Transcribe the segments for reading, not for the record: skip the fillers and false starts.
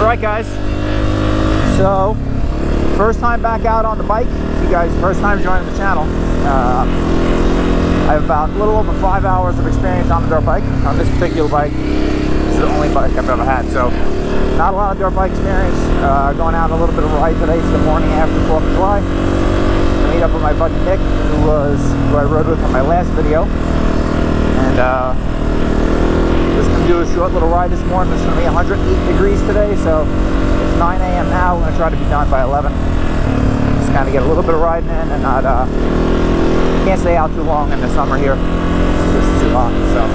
Alright guys, so first time back out on the bike. If you guys first time joining the channel, I have about a little over 5 hours of experience on the dirt bike. On this particular bike, this is the only bike I've ever had, so not a lot of dirt bike experience. Going out a little bit of a ride today. It's the morning after 4th of July. I meet up with my buddy Nick, who I rode with on my last video, and just gonna do a short little ride this morning. It's gonna be 108 degrees today, so it's 9 a.m. now. We're gonna try to be done by 11. Just kind of get a little bit of riding in and not can't stay out too long in the summer here. It's just too hot, so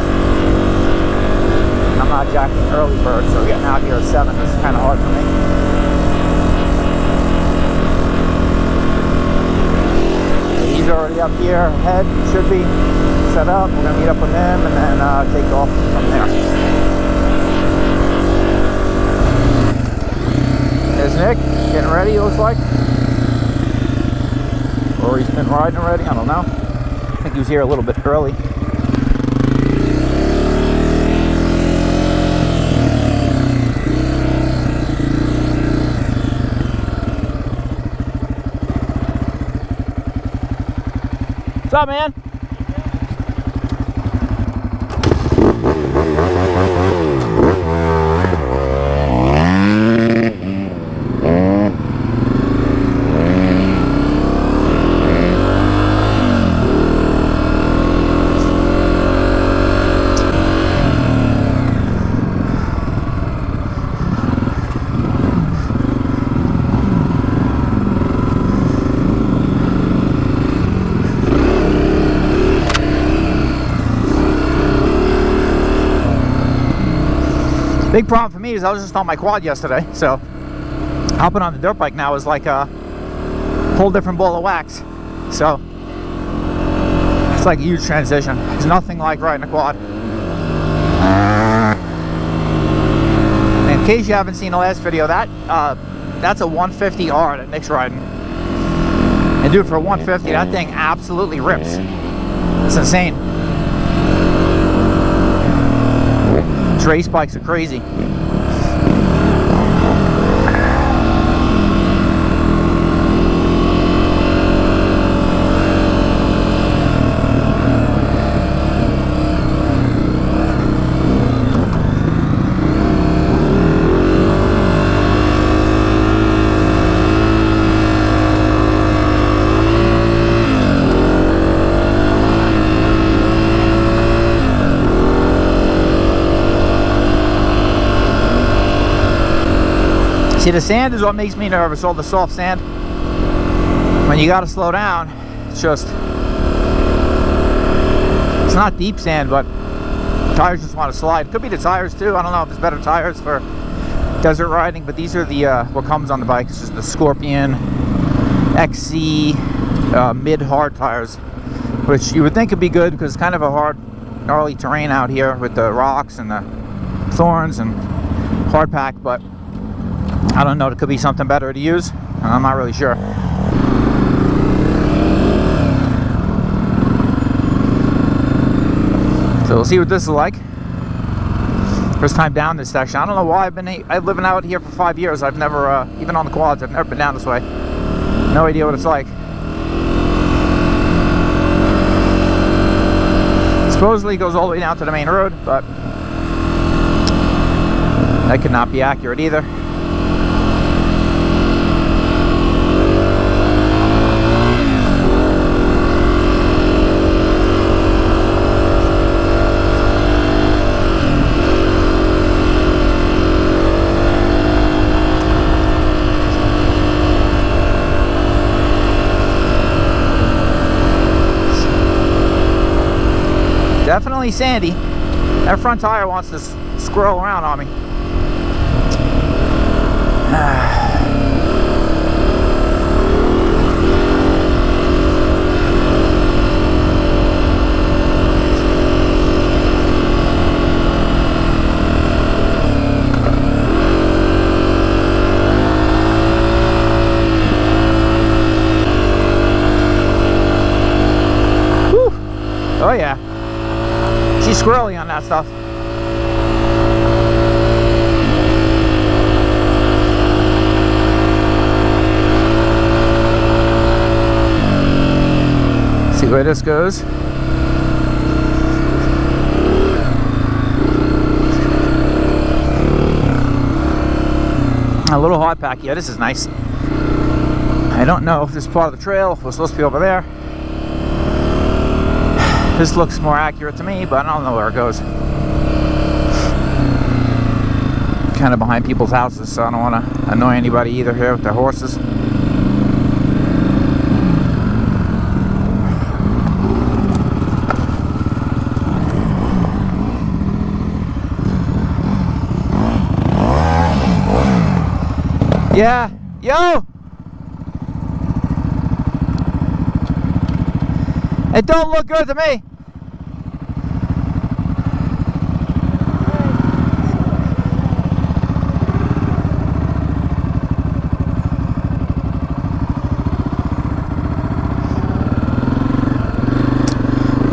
I'm not jacking early bird, so getting out here at 7 is kind of hard for me. He's already up here ahead. He should be set up. We're gonna meet up with him and then take off from there. There's Nick getting ready, it looks like, or he's been riding already. I don't know. I think he was here a little bit early. What's up, man? Big problem for me is I was just on my quad yesterday, so hopping on the dirt bike now is like a whole different ball of wax. So it's like a huge transition. It's nothing like riding a quad. And in case you haven't seen the last video, that's a 150R that Nick's riding. And dude, for a 150, that thing absolutely rips. It's insane. Race bikes are crazy. See, the sand is what makes me nervous, all the soft sand. When you gotta slow down, it's not deep sand, but tires just want to slide. Could be the tires too. I don't know if it's better tires for desert riding, but these are the what comes on the bike. It's just the Scorpion XC mid hard tires, which you would think would be good because it's kind of a hard, gnarly terrain out here with the rocks and the thorns and hard pack, but I don't know, it could be something better to use. I'm not really sure. So we'll see what this is like. First time down this section. I don't know why I've living out here for 5 years. I've never, even on the quads, I've never been down this way. No idea what it's like. Supposedly it goes all the way down to the main road, but that could not be accurate either. Definitely sandy. That front tire wants to squirrel around on me. Whew. Oh yeah. She's squirrely on that stuff. this goes. A little hard pack. Yeah, this is nice. I don't know if this is part of the trail, if we're supposed to be over there. This looks more accurate to me, but I don't know where it goes. Kind of behind people's houses, so I don't want to annoy anybody either here with their horses. Yeah, yo! It don't look good to me.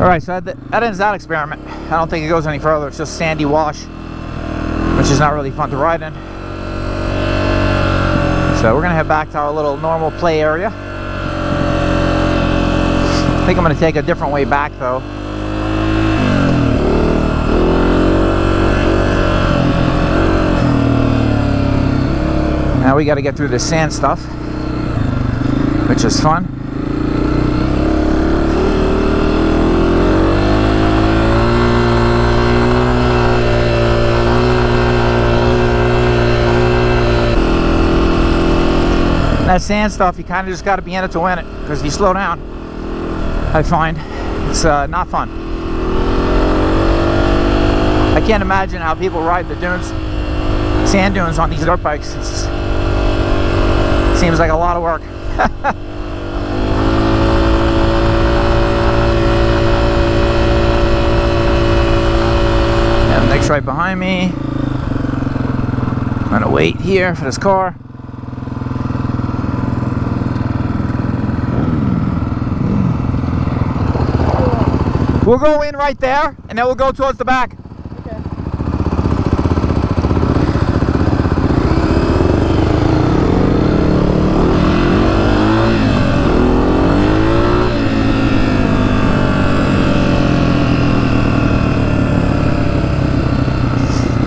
Alright, so that ends that experiment. I don't think it goes any further. It's just sandy wash, which is not really fun to ride in. So we're going to head back to our little normal play area. I think I'm going to take a different way back though. Now we got to get through this sand stuff, which is fun. That sand stuff, you kind of just got to be in it to win it, because if you slow down, I find it's not fun. I can't imagine how people ride the dunes, sand dunes on these dirt bikes. It seems like a lot of work. And Nick's right behind me. I'm gonna wait here for this car. We'll go in right there, and then we'll go towards the back. Okay.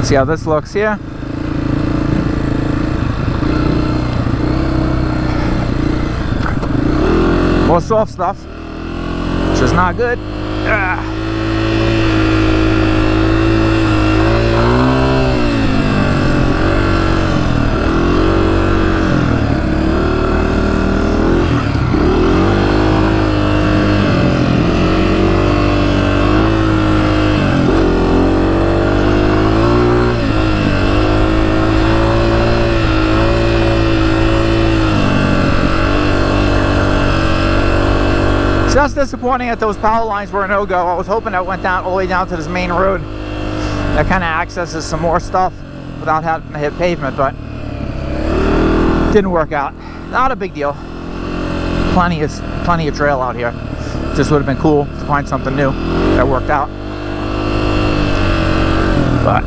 See how this looks here? More soft stuff, which is not good. Just disappointing that those power lines were a no-go. I was hoping that went down all the way down to this main road that kind of accesses some more stuff without having to hit pavement, but didn't work out. Not a big deal. Plenty of trail out here. Just would have been cool to find something new that worked out. But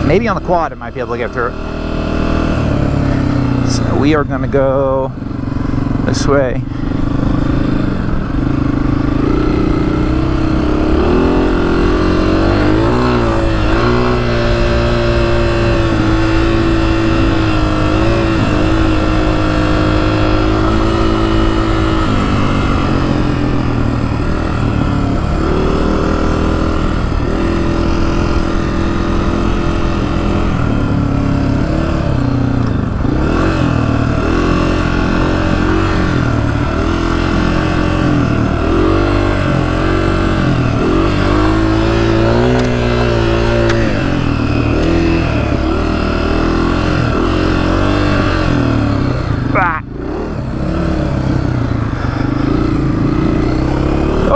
maybe on the quad I might be able to get through it. So we are going to go this way.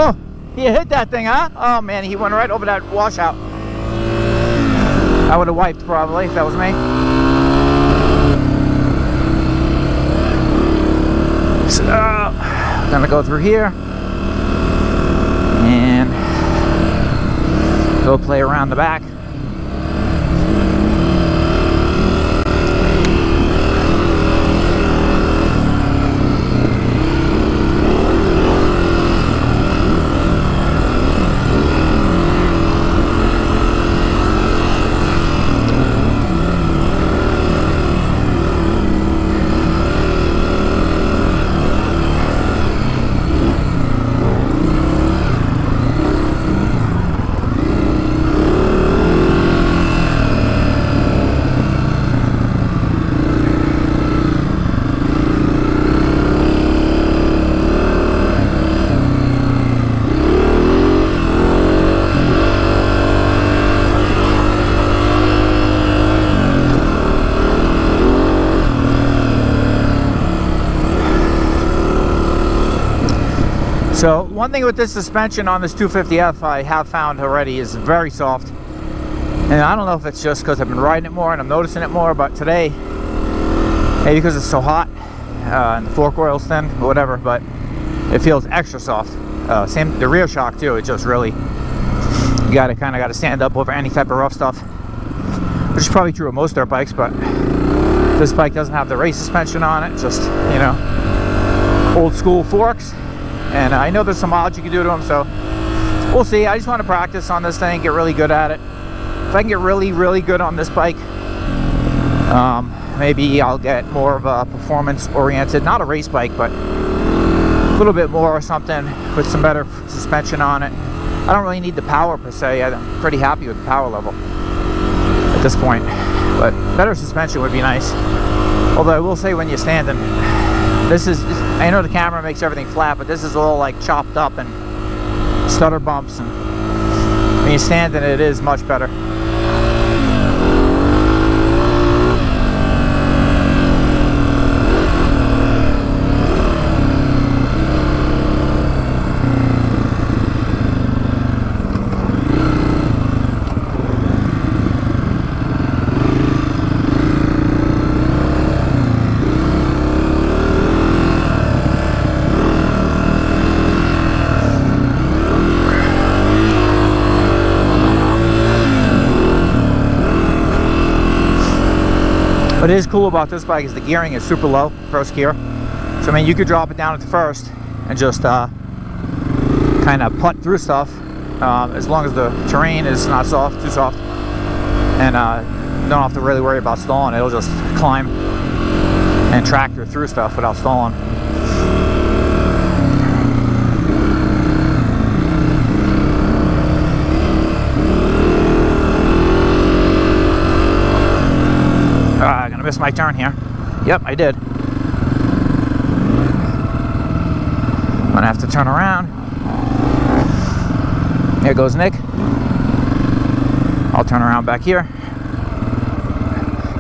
Oh, he hit that thing, huh? Oh man, he went right over that washout. I would have wiped probably if that was me. So, I'm gonna go through here and go play around the back. So one thing with this suspension on this 250F I have found already is very soft. And I don't know if it's just because I've been riding it more and I'm noticing it more, but today, maybe because it's so hot and the fork oil's thin, or whatever, but it feels extra soft. Same the rear shock too. It just really, you kind of got to stand up over any type of rough stuff, which is probably true of most dirt bikes, but this bike doesn't have the race suspension on it. Just, you know, old school forks. And I know there's some mods you can do to them, so we'll see. I just want to practice on this thing, get really good at it. If I can get really, really good on this bike, maybe I'll get more of a performance-oriented, not a race bike, but a little bit more or something with some better suspension on it. I don't really need the power per se. I'm pretty happy with the power level at this point, but better suspension would be nice. Although I will say, when you're standing, this is, I know the camera makes everything flat, but this is all like chopped up and stutter bumps, and when you're standing it is much better. What is cool about this bike is the gearing is super low, first gear. So I mean, you could drop it down at the first and just kind of putt through stuff, as long as the terrain is not soft, too soft, and don't have to really worry about stalling. It'll just climb and tractor through stuff without stalling. I'm gonna miss my turn here. Yep, I did. I'm gonna have to turn around. Here goes Nick. I'll turn around back here.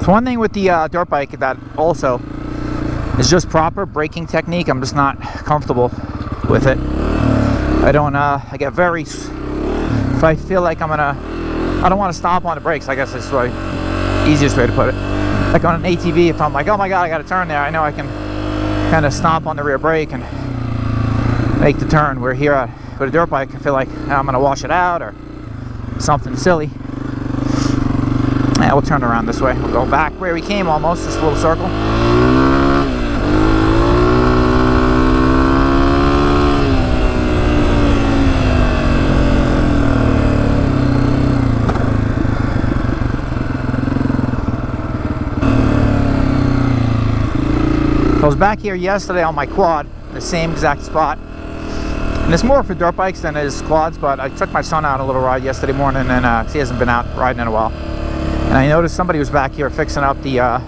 So one thing with the dirt bike that also is just proper braking technique. I'm just not comfortable with it. I don't, I get very, if I feel like I don't want to stomp on the brakes, I guess that's the easiest way to put it. Like on an ATV, if I'm like, oh my god, I gotta turn there, I know I can kind of stomp on the rear brake and make the turn. Where here with a dirt bike, I feel like I'm gonna wash it out or something silly. Yeah, we'll turn around this way. We'll go back where we came almost, just a little circle. I was back here yesterday on my quad, the same exact spot. And it's more for dirt bikes than it is quads, but I took my son out a little ride yesterday morning, and he hasn't been out riding in a while. And I noticed somebody was back here fixing up the,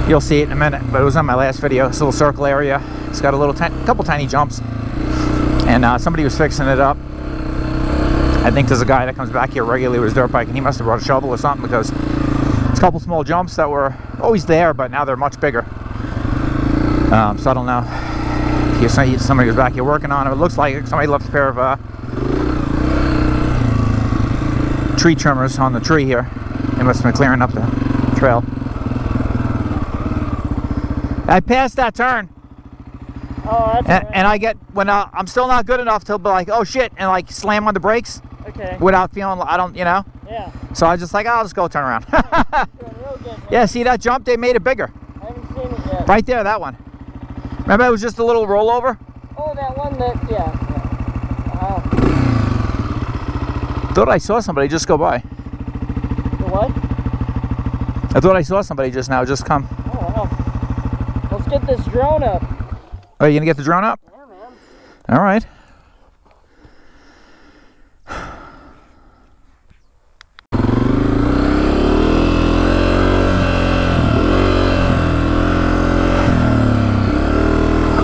you'll see it in a minute, but it was on my last video, this little circle area. It's got a little, couple tiny jumps. And somebody was fixing it up. I think there's a guy that comes back here regularly with his dirt bike, and he must have brought a shovel or something, because it's a couple small jumps that were always there, but now they're much bigger. So I don't know if somebody was back here working on it. It looks like somebody left a pair of tree trimmers on the tree here. They must have been clearing up the trail. I passed that turn. Oh, that's right. And I get, when I'm still not good enough to be like, oh shit, and like slam on the brakes. Okay. Without feeling, I don't, you know? Yeah. So I was just like, oh, I'll just go turn around. Doing real good, man. Yeah, see that jump? They made it bigger. I haven't seen it yet. Right there, that one. Remember, it was just a little rollover? Oh, that one that, yeah. Wow. Thought I saw somebody just go by. The what? I thought I saw somebody just now just come. Oh, wow. Let's get this drone up. Oh, you gonna get the drone up? Yeah, man. All right.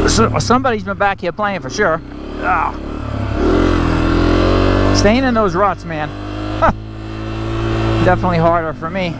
So, somebody's been back here playing for sure. Oh. Staying in those ruts, man. Definitely harder for me.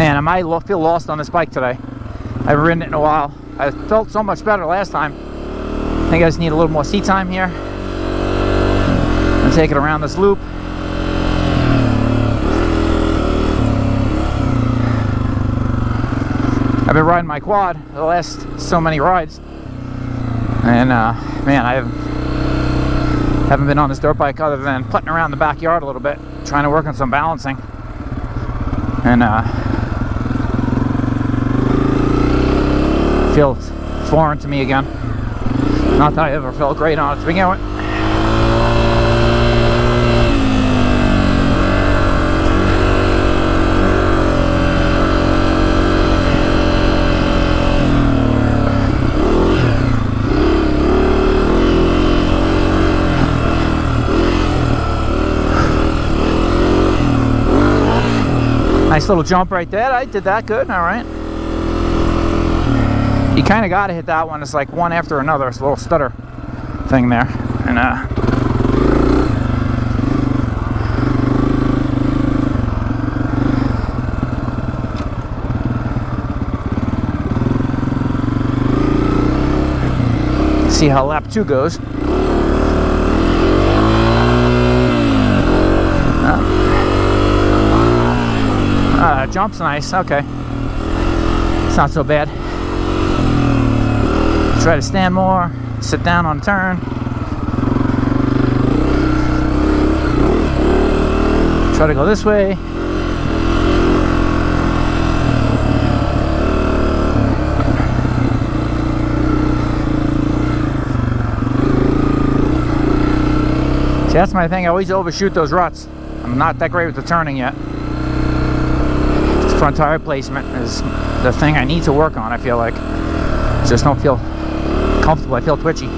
Man, I might feel lost on this bike today. I haven't ridden it in a while. I felt so much better last time. I think I just need a little more seat time here. And take it around this loop. I've been riding my quad the last so many rides. And man, I haven't been on this dirt bike other than putting around the backyard a little bit, trying to work on some balancing. And feels foreign to me again. Not that I ever felt great on it to begin with. Nice little jump right there. I did that good. All right. You kind of got to hit that one. It's like one after another. It's a little stutter thing there. And let's see how lap 2 goes. Jump's nice. Okay. It's not so bad. Try to stand more, sit down on a turn. Try to go this way. See, that's my thing. I always overshoot those ruts. I'm not that great with the turning yet. Front tire placement is the thing I need to work on. I feel like just don't feel comfortable. I feel twitchy.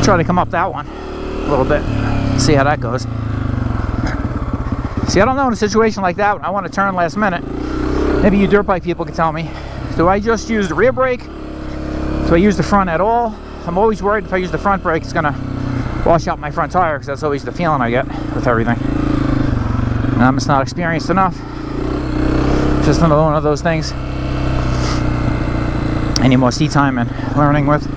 Try to come up that one a little bit, see how that goes. See, I don't know in a situation like that when I want to turn last minute. Maybe you dirt bike people can tell me. Do I just use the rear brake? Do I use the front at all? I'm always worried if I use the front brake, it's gonna wash out my front tire, because that's always the feeling I get with everything. And I'm just not experienced enough. Just another one of those things I need more seat time and learning with.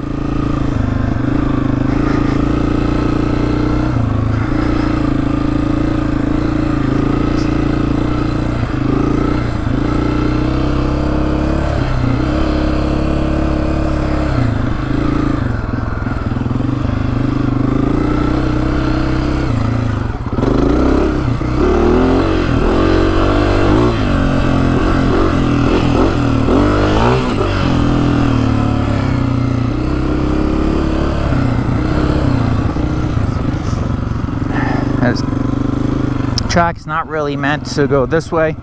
Track is not really meant to go this way.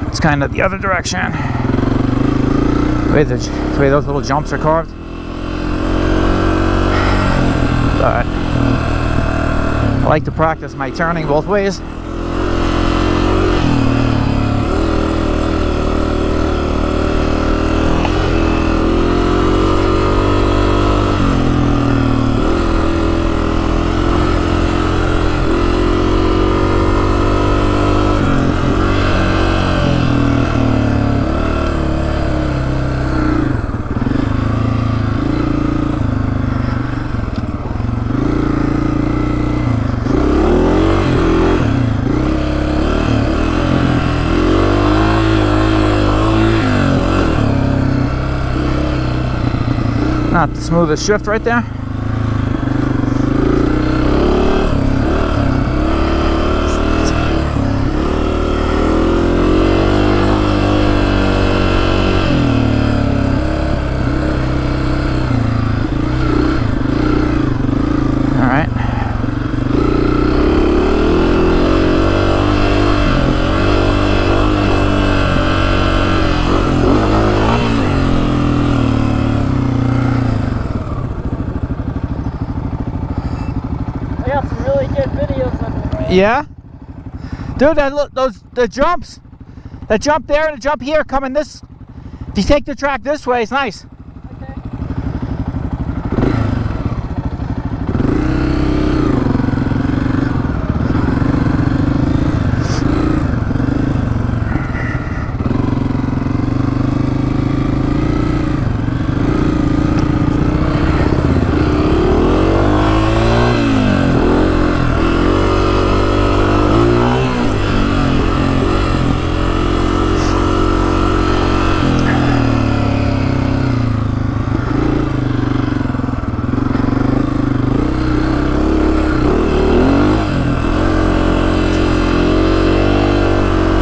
It's kind of the other direction. The way those little jumps are carved. But I like to practice my turning both ways. Not the smoothest shift right there. All right. Yeah? Dude, the jumps. The jump there and the jump here coming this. If you take the track this way, it's nice. Okay.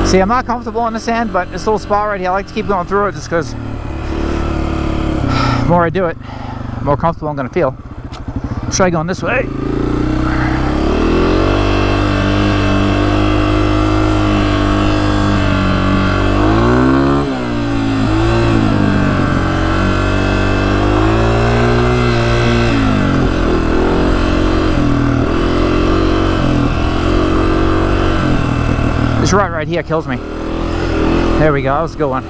See, I'm not comfortable in the sand, but this little spot right here, I like to keep going through it just because the more I do it, the more comfortable I'm going to feel. Try going this way. This rut right here kills me. There we go, that was a good one.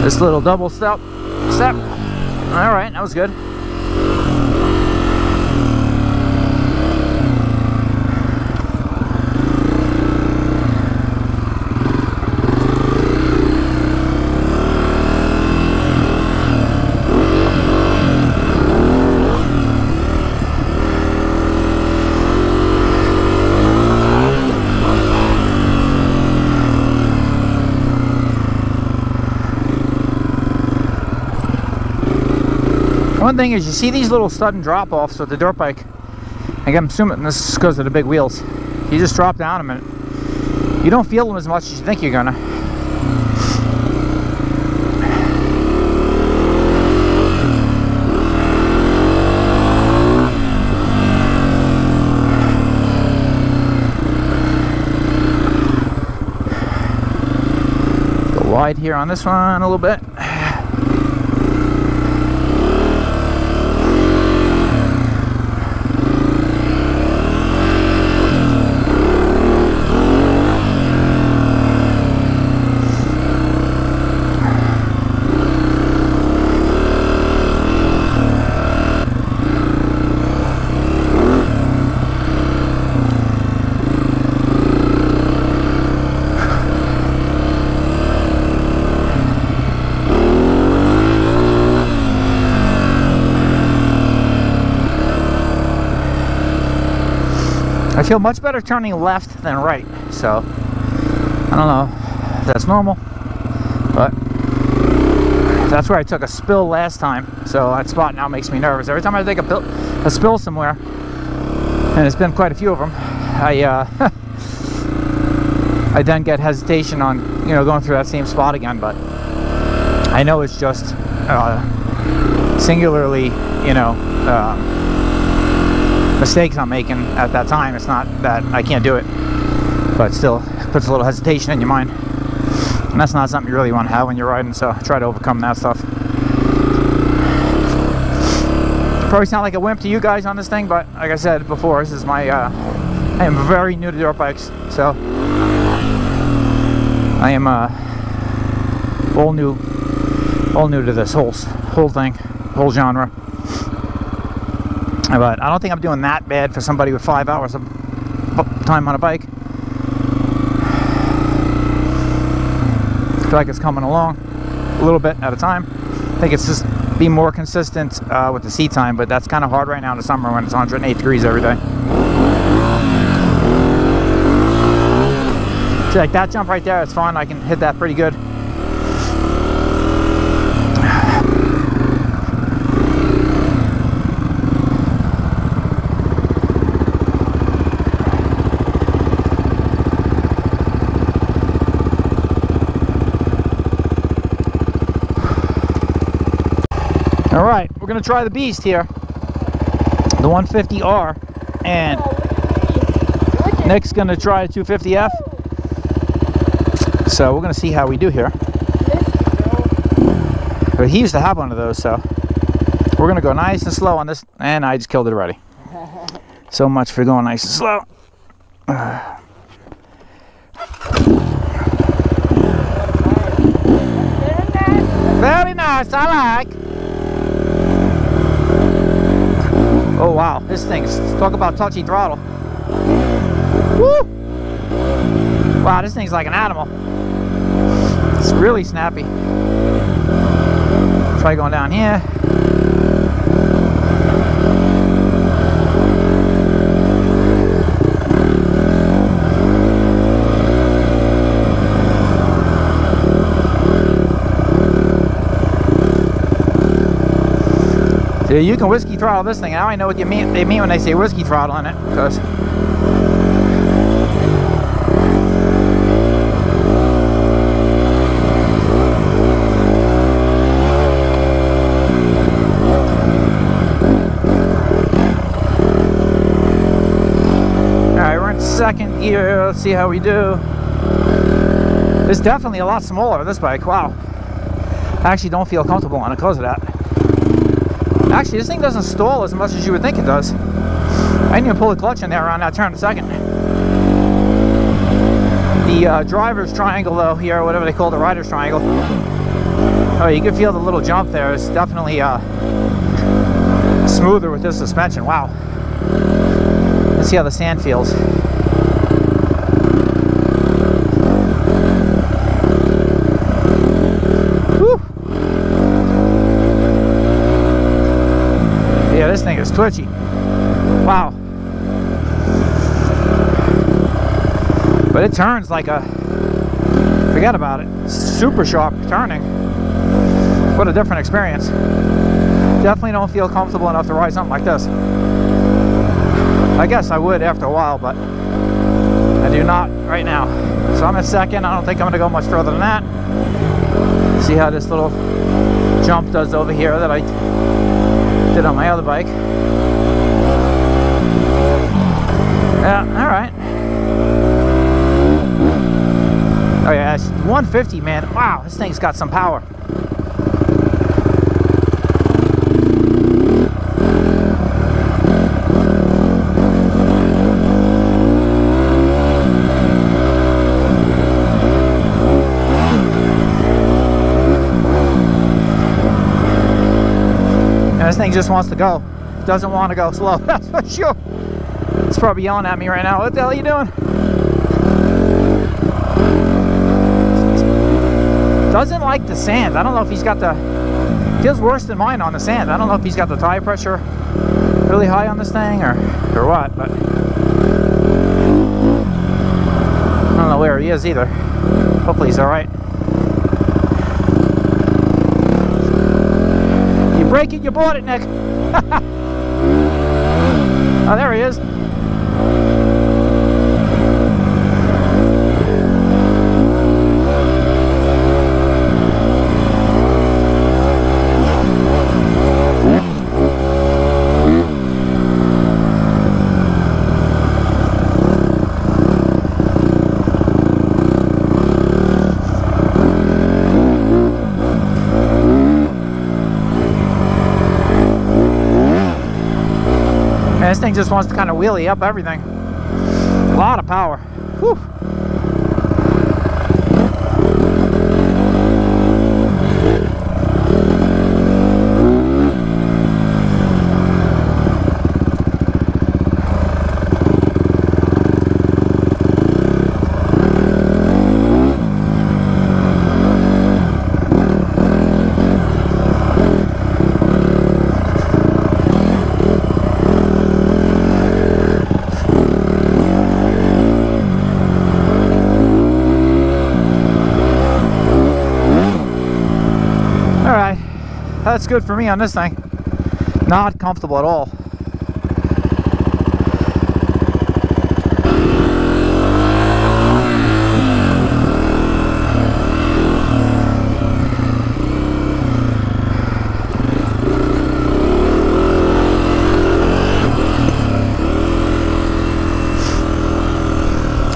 This little double step. All right, that was good. One thing is, you see these little sudden drop-offs with the dirt bike. I'm assuming this is because of the big wheels. You just drop down a minute. You don't feel them as much as you think you're gonna. Go wide here on this one a little bit. I feel much better turning left than right, so I don't know if that's normal, but that's where I took a spill last time, so that spot now makes me nervous. Every time I take a spill somewhere, and it's been quite a few of them, I then get hesitation on, you know, going through that same spot again. But I know it's just singularly, you know, mistakes I'm making at that time. It's not that I can't do it, but still puts a little hesitation in your mind, and that's not something you really want to have when you're riding, so try to overcome that stuff. Probably sound like a wimp to you guys on this thing, but like I said before, this is my I am very new to dirt bikes, so I am all new to this whole thing, whole genre. But I don't think I'm doing that bad for somebody with 5 hours of time on a bike. I feel like it's coming along a little bit at a time. I think it's just be more consistent with the seat time, but that's kind of hard right now in the summer when it's 108 degrees every day. See, like that jump right there, it's fun. I can hit that pretty good. All right, we're gonna try the beast here, the 150R, and Nick's gonna try the 250F. So we're gonna see how we do here. But he used to have one of those, so we're gonna go nice and slow on this, and I just killed it already. So much for going nice and slow. Very nice, I like. Oh wow, this thing's, talk about touchy throttle. Woo! Wow, this thing's like an animal. It's really snappy. Try going down here. So you can whiskey throttle this thing. Now I know what they mean when they say whiskey throttle in it, because second gear. Let's see how we do. It's definitely a lot smaller, this bike. Wow. I actually don't feel comfortable on it because of that. Actually, this thing doesn't stall as much as you would think it does. I didn't even pull the clutch in there around that turn a second. The driver's triangle though here, whatever they call the rider's triangle. Oh, you can feel the little jump there. It's definitely smoother with this suspension. Wow. Let's see how the sand feels. Yeah, this thing is twitchy. Wow. But it turns like a, forget about it. It's super sharp turning. What a different experience. Definitely don't feel comfortable enough to ride something like this. I guess I would after a while, but I do not right now. So I'm at second. I don't think I'm going to go much further than that. See how this little jump does over here that I did on my other bike. Yeah, all right. Oh yeah, it's 150, man. Wow, this thing's got some power. This thing just wants to go. Doesn't want to go slow, that's for sure. It's probably yelling at me right now. What the hell are you doing? Doesn't like the sand. I don't know if he's got the... Feels worse than mine on the sand. I don't know if he's got the tire pressure really high on this thing or what, but... I don't know where he is either. Hopefully he's alright. Break it, you bought it, Nick. Oh, there he is. This thing just wants to kind of wheelie up everything. A lot of power. Whew. That's good for me on this thing. Not comfortable at all.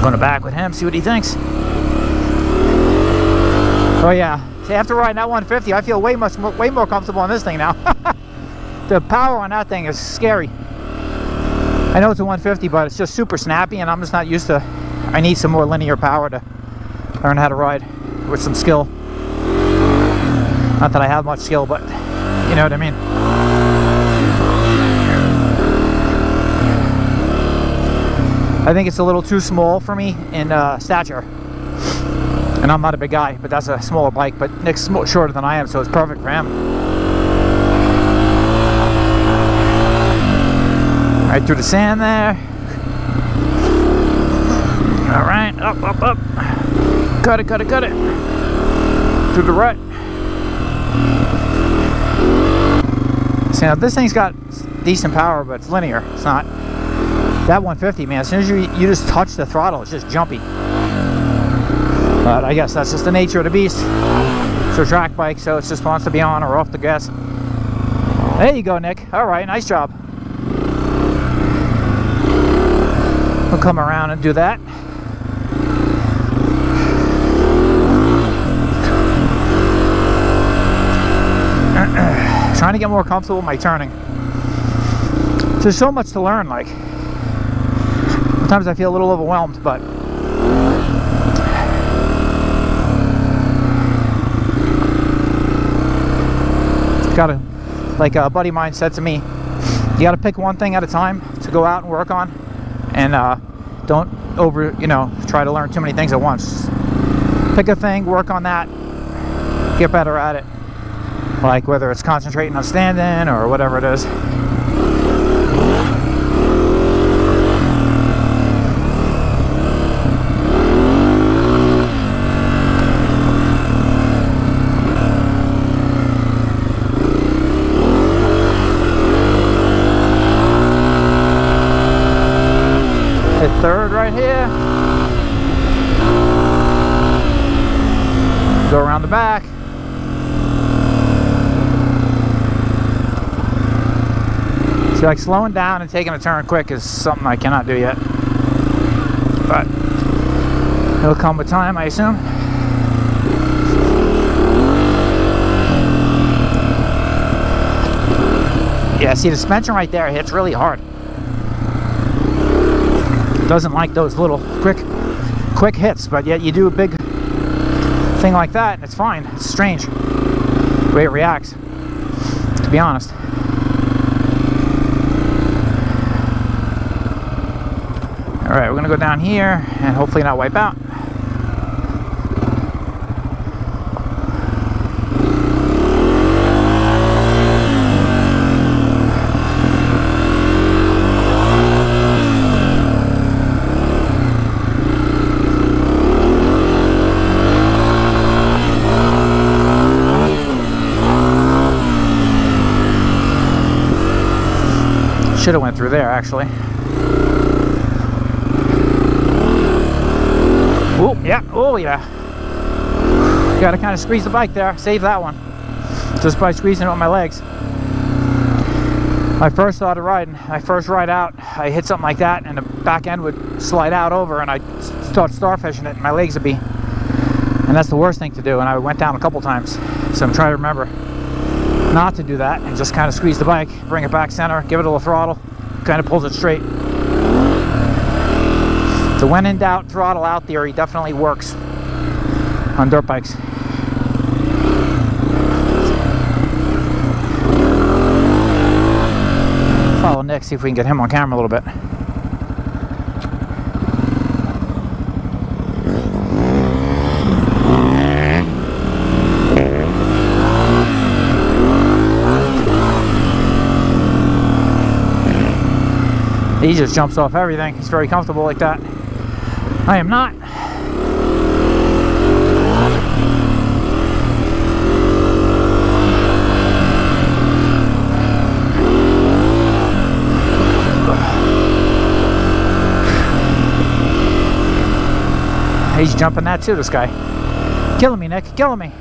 Going back with him, see what he thinks. Oh yeah. After riding that 150, I feel way more comfortable on this thing now. The power on that thing is scary. I know it's a 150, but it's just super snappy, and I'm just not used to. I need some more linear power to learn how to ride with some skill. Not that I have much skill, but you know what I mean. I think it's a little too small for me in stature, and I'm not a big guy, but that's a smaller bike. But Nick's shorter than I am, so it's perfect for him. Right through the sand there. All right, up, up, up. Cut it, cut it, cut it. Through the rut. See, now this thing's got decent power, but it's linear. It's not. That 150, man, as soon as you just touch the throttle, it's just jumpy. But I guess that's just the nature of the beast. It's a track bike, so it just wants to be on or off the gas. There you go, Nick. All right, nice job. We'll come around and do that. Trying to get more comfortable with my turning. There's so much to learn, like. Sometimes I feel a little overwhelmed, but gotta, like a buddy of mine said to me, you gotta pick one thing at a time to go out and work on, and don't try to learn too many things at once. Pick a thing, work on that, get better at it. Like whether it's concentrating on standing or whatever it is. Hit third right here. Go around the back. See, like slowing down and taking a turn quick is something I cannot do yet. But it'll come with time, I assume. Yeah, see the suspension right there hits really hard. Doesn't like those little quick hits, but yet you do a big thing like that and it's fine. It's strange the way it reacts, to be honest. Alright, we're gonna go down here and hopefully not wipe out. Should have went through there, actually. Oh yeah, oh yeah. Gotta kind of squeeze the bike there. Save that one just by squeezing it with my legs. I first started riding, my first ride out, I hit something like that and the back end would slide out over and I'd start starfishing it and my legs would be, and that's the worst thing to do, and I went down a couple times. So I'm trying to remember not to do that and just kind of squeeze the bike, bring it back center, give it a little throttle, kind of pulls it straight. The when in doubt, throttle out theory definitely works on dirt bikes. Follow Nick, see if we can get him on camera a little bit. He just jumps off everything. He's very comfortable like that. I am not. He's jumping that too, this guy. Killing me, Nick, killing me.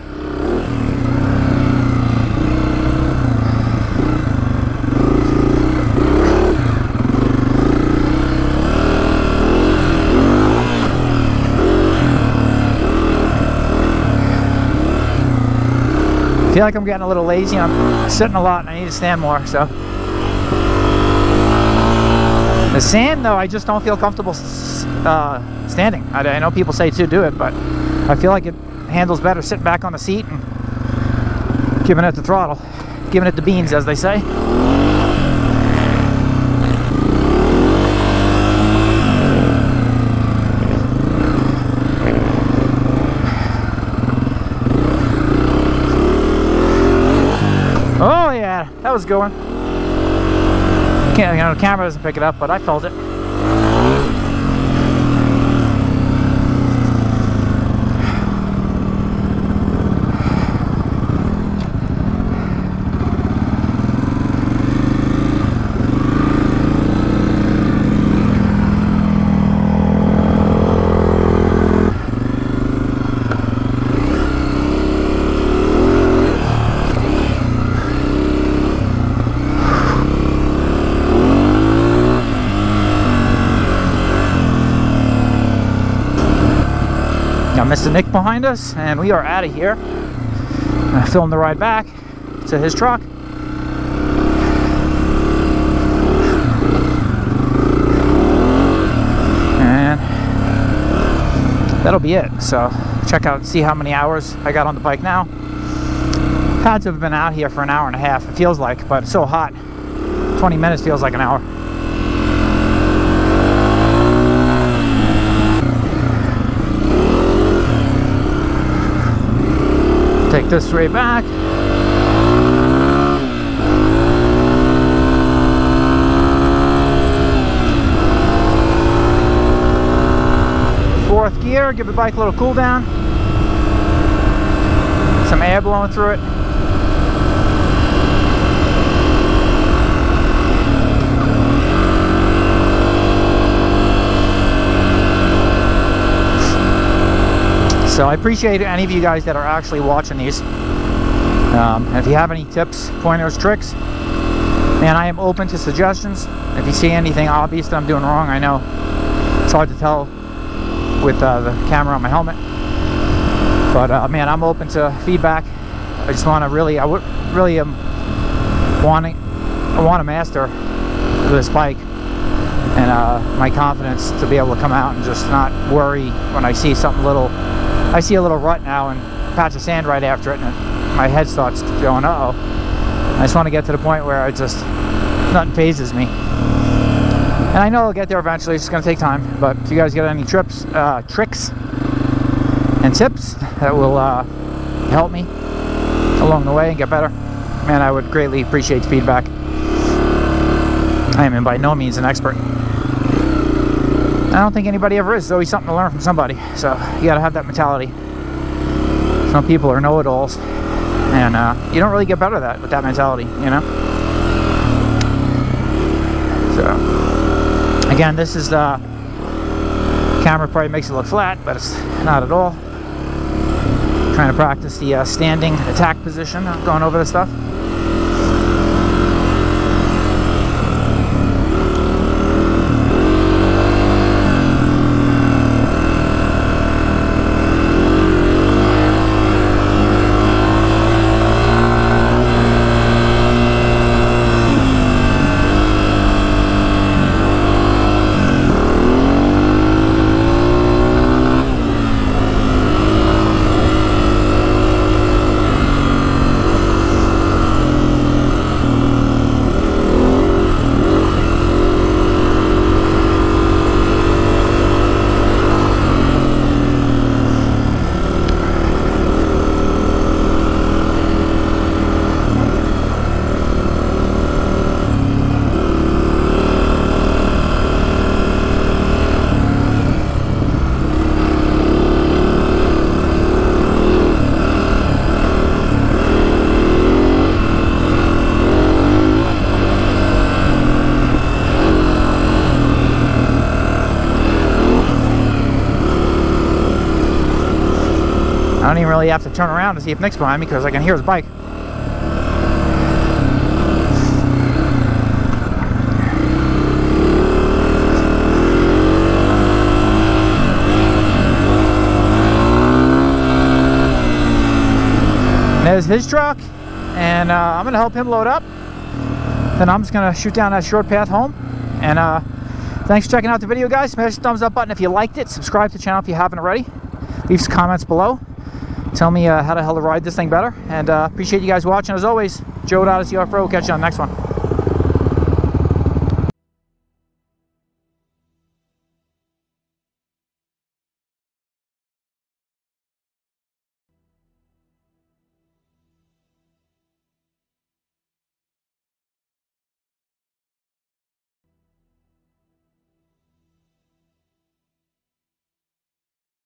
I feel like I'm getting a little lazy. I'm sitting a lot and I need to stand more, so. The sand, though, I just don't feel comfortable standing. I know people say to do it, but I feel like it handles better sitting back on the seat and giving it the throttle, giving it the beans, as they say. Oh yeah, that was going. Can't, the camera doesn't pick it up, but I felt it. Got Mr. Nick behind us, and we are out of here. I'm gonna film the ride back to his truck. And that'll be it. So check out, see how many hours I got on the bike now. Had to have been out here for an hour and a half, it feels like, but it's so hot. 20 minutes feels like an hour. Take this way back. Fourth gear, give the bike a little cool down. Some air blowing through it. So I appreciate any of you guys that are actually watching these. And if you have any tips, pointers, tricks, and I am open to suggestions. If you see anything obvious that I'm doing wrong, I know it's hard to tell with the camera on my helmet. But man, I'm open to feedback. I just want to really, I want to master this bike and my confidence to be able to come out and just not worry when I see something little. I see a little rut now and a patch of sand right after it, and my head starts going, uh-oh. I just want to get to the point where it just, nothing phases me. And I know I'll get there eventually, it's just going to take time. But if you guys get any tricks and tips that will help me along the way and get better, man, I would greatly appreciate the feedback. I am by no means an expert. I don't think anybody ever is. There's always something to learn from somebody. So you gotta have that mentality. Some people are know-it-alls, and you don't really get better at that with that mentality, you know. So again, this is the camera probably makes it look flat, but it's not at all. Trying to practice the standing attack position, going over the stuff. I don't even really have to turn around to see if Nick's behind me because I can hear his bike. There's his truck, and I'm gonna help him load up. Then I'm just gonna shoot down that short path home, and Thanks for checking out the video, guys. Smash the thumbs up button if you liked it. Subscribe to the channel if you haven't already. Leave some comments below. Tell me how the hell to ride this thing better. And appreciate you guys watching. As always, Joe at Honda CRF. Catch you on the next one.